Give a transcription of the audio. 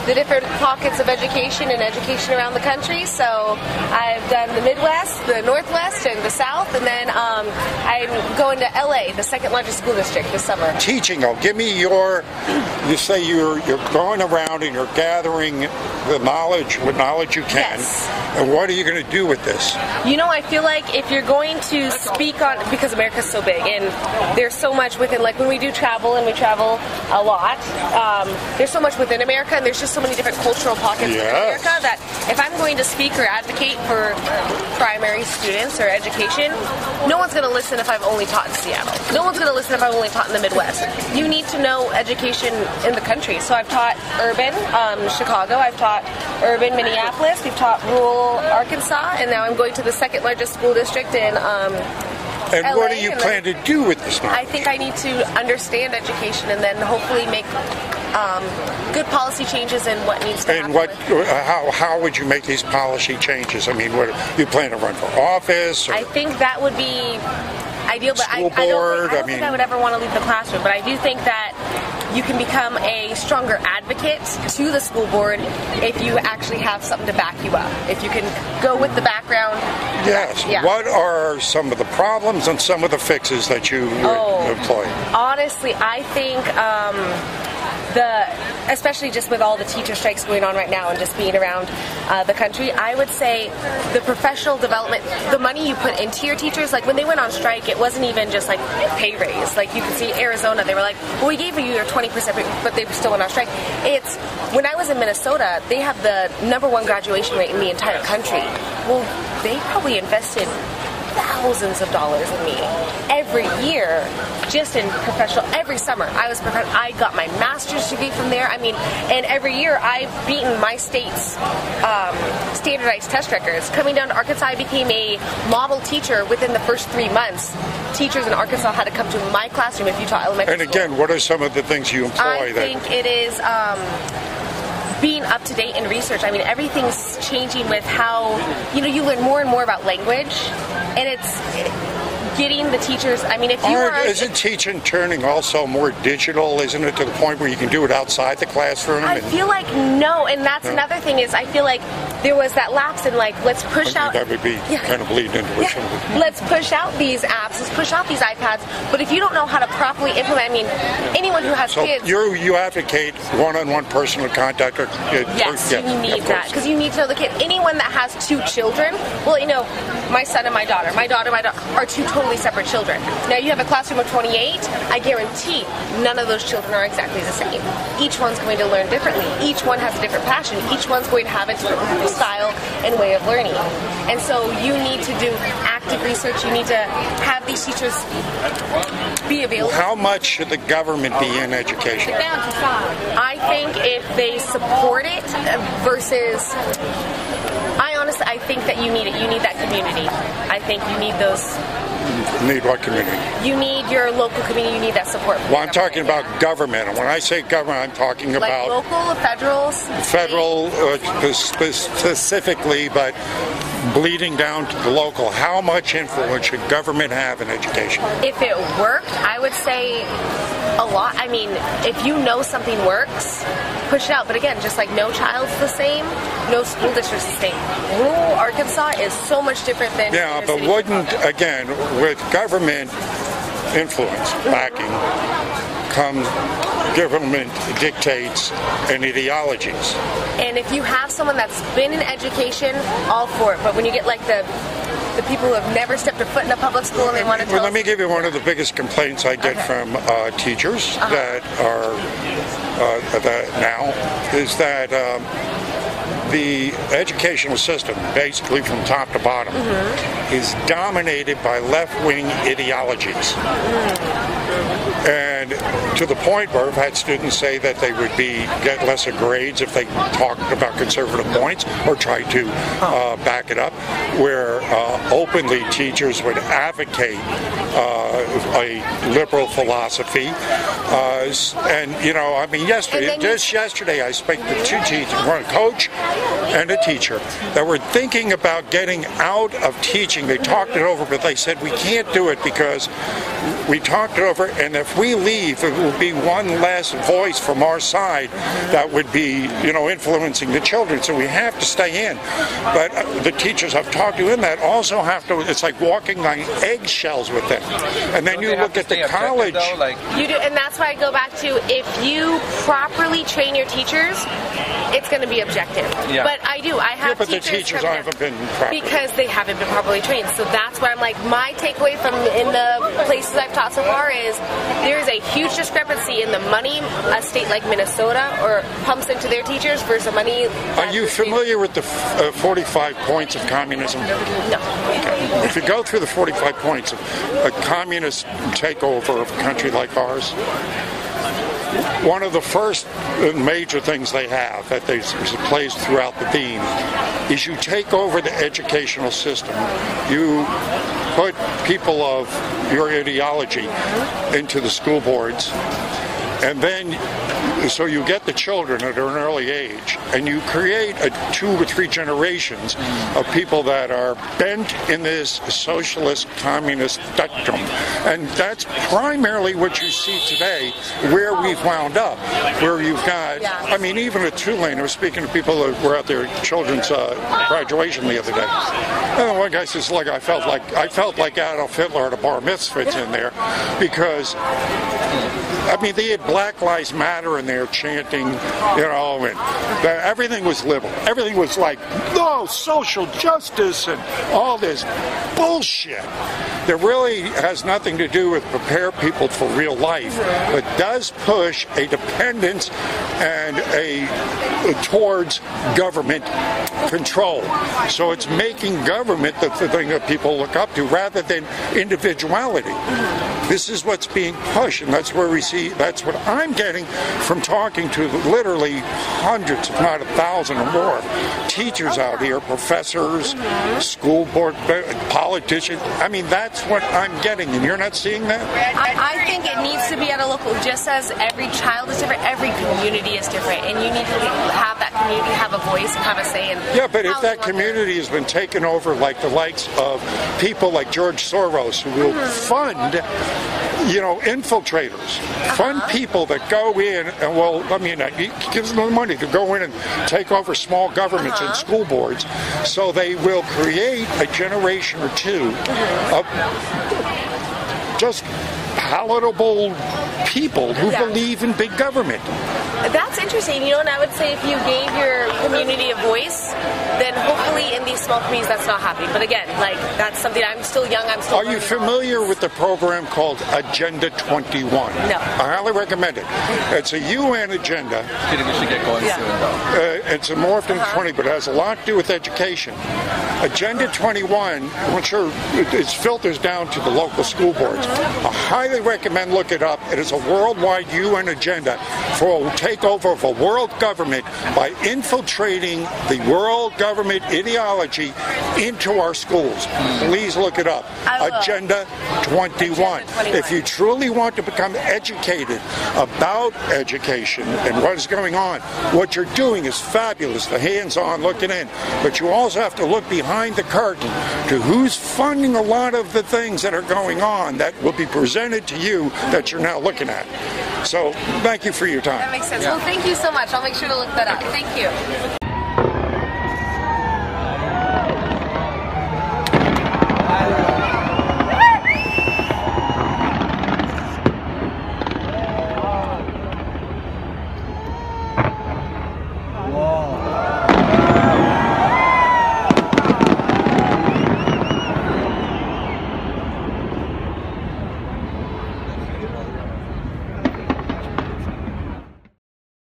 the different pockets of education and education around the country. So I've done the Midwest, the Northwest, and the South, and then I'm going to LA, the second largest school district, this summer. Teaching, give me you say you're going around and you're gathering the knowledge, what knowledge you can, yes. And what are you going to do with this? I feel like if you're going to speak on, because America's so big and there's so much within, like when we do travel, and we travel a lot, there's so much within America, and there's just so many different cultural pockets within America that if I'm going to speak or advocate for primary students or education, no one's going to listen if I've only taught in Seattle. No one's going to listen if I've only taught in the Midwest. You need to know education in the country. So I've taught urban Chicago, I've taught urban Minneapolis, we've taught rural Arkansas, and now I'm going to the second largest school district in And LA, what do you plan to do with this knowledge? I think I need to understand education and then hopefully make good policy changes in what needs to happen. And how would you make these policy changes? I mean, what you plan to run for office? Or I think that would be ideal, but I don't think I would ever want to leave the classroom. But I do think that you can become a stronger advocate to the school board if you actually have something to back you up. If you can go with the background. Yes. Yeah. What are some of the problems and some of the fixes that you would employ? Honestly, I think especially just with all the teacher strikes going on right now and just being around the country, I would say the professional development, the money you put into your teachers, like when they went on strike, it wasn't even just like pay raise. Like you can see Arizona, they were like, well, we gave you your 20%, but they still went on strike. It's, when I was in Minnesota, they have the #1 graduation rate in the entire country. Well, they probably invested thousands of dollars in me every year, just in professional. Every summer I got my master's degree from there. I mean, and every year I've beaten my state's standardized test records. Coming down to Arkansas, I became a model teacher within the first 3 months. Teachers in Arkansas had to come to my classroom if you taught elementary school. And again, what are some of the things you employ? I think it is being up to date in research. I mean, everything's changing with how, you learn more and more about language, and it's getting the teachers, I mean, if you Isn't teaching turning also more digital, isn't it, to the point where you can do it outside the classroom? I feel like no, and that's another thing is I feel like there was that lapse in like, let's push out. That would be kind of bleeding into it. Let's push out these apps, let's push out these iPads, but if you don't know how to properly implement, I mean, anyone who has kids. You advocate one-on-one personal contact. Yes, you need that, because you need to know the kid. Anyone that has 2 children, well, my son and my daughter are 2 totally separate children. Now you have a classroom of 28, I guarantee none of those children are exactly the same. Each one's going to learn differently. Each one has a different passion. Each one's going to have a different style and way of learning. And so you need to do active research. You need to have these teachers be available. How much should the government be in education? I think if they support it versus... I think that you need it. You need that community. I think you need those... Need what community? You need your local community. You need that support. Well, I'm talking about government. And when I say government, I'm talking about... Like local, federal... Federal, specifically, but bleeding down to the local. How much influence should government have in education? If it worked, I would say a lot. I mean, if you know something works, push it out. But again, just like no child's the same, no school district's the same. Rural Arkansas is so much different than... Yeah, but wouldn't, again, with government influence, backing, comes government dictates and ideologies. And if you have someone that's been in education, all for it. But when you get like the people who have never stepped a foot in a public school and they want to tell Well, let me give you one of the biggest complaints I get from teachers that are that now is that the educational system, basically from top to bottom, is dominated by left-wing ideologies. And to the point where I've had students say that they would get lesser grades if they talked about conservative points or tried to back it up, where openly teachers would advocate a liberal philosophy. And, I mean, yesterday I spoke to 2 teachers, one coach and a teacher that were thinking about getting out of teaching. They talked it over, but they said, we can't do it because we talked it over, and if we leave, it will be one less voice from our side that would be, influencing the children. So we have to stay in. But the teachers I've talked to in that also have to, it's like walking on eggshells with them. And then you look at the college. You do, and that's why I go back to, if you properly train your teachers, it's going to be objective. Yeah. But I have but teachers the teachers haven't been properly. Because they haven't been properly trained. So that's why I'm like, my takeaway from in the places I've taught so far is there's a huge discrepancy in the money a state like Minnesota or pumps into their teachers versus the money. Are you familiar with the 45 points of communism? No. Okay. If you go through the 45 points of a communist takeover of a country like ours, one of the first major things they have that is placed throughout the beam is you take over the educational system. You put people of your ideology into the school boards, and then so you get the children at an early age, and you create 2 or 3 generations of people that are bent in this socialist communist spectrum. And that's primarily what you see today, where we've wound up, where you've got, even at Tulane, I was speaking to people that were at their children's graduation the other day. And one guy says, I felt like Adolf Hitler at a bar mitzvah in there, because they had Black Lives Matter in there chanting, and everything was liberal. Everything was like, no, social justice and all this bullshit that really has nothing to do with prepare people for real life, but does push a dependence and towards government control. So it's making government the thing that people look up to rather than individuality. This is what's being pushed, and that's where we see, that's what I'm getting from talking to literally hundreds, if not 1,000 or more, teachers out here, professors, school board, politicians. That's what I'm getting, and you're not seeing that? I think it needs to be at a local, just as every child is different, every community is different, and you need to have that community have a voice and have a say in. Yeah, but if that community has been taken over like the likes of people like George Soros, who will fund infiltrators, fund people that go in and he gives them the money to go in and take over small governments and school boards, so they will create a generation or two of just palatable people who believe in big government. That's interesting, and I would say if you gave your community a voice, then hopefully in these small communities that's not happening. But again, that's something, I'm still young, I'm still Are you familiar with the program called Agenda 21? No. I highly recommend it. It's a UN agenda. I think we should get going soon, though. It's morphed into 20, but it has a lot to do with education. Agenda 21, I'm sure it filters down to the local school boards. I highly recommend look it up. It is a worldwide UN agenda for a takeover of a world government by infiltrating the world government ideology into our schools. Please look it up. Agenda 21. If you truly want to become educated about education and what is going on, what you're doing is fabulous, the hands-on looking in. But you also have to look behind the curtain to who's funding a lot of the things that are going on that will be presented to you that you're now looking at. So thank you for your time. That makes sense. Well, thank you so much. I'll make sure to look that up. Thank you.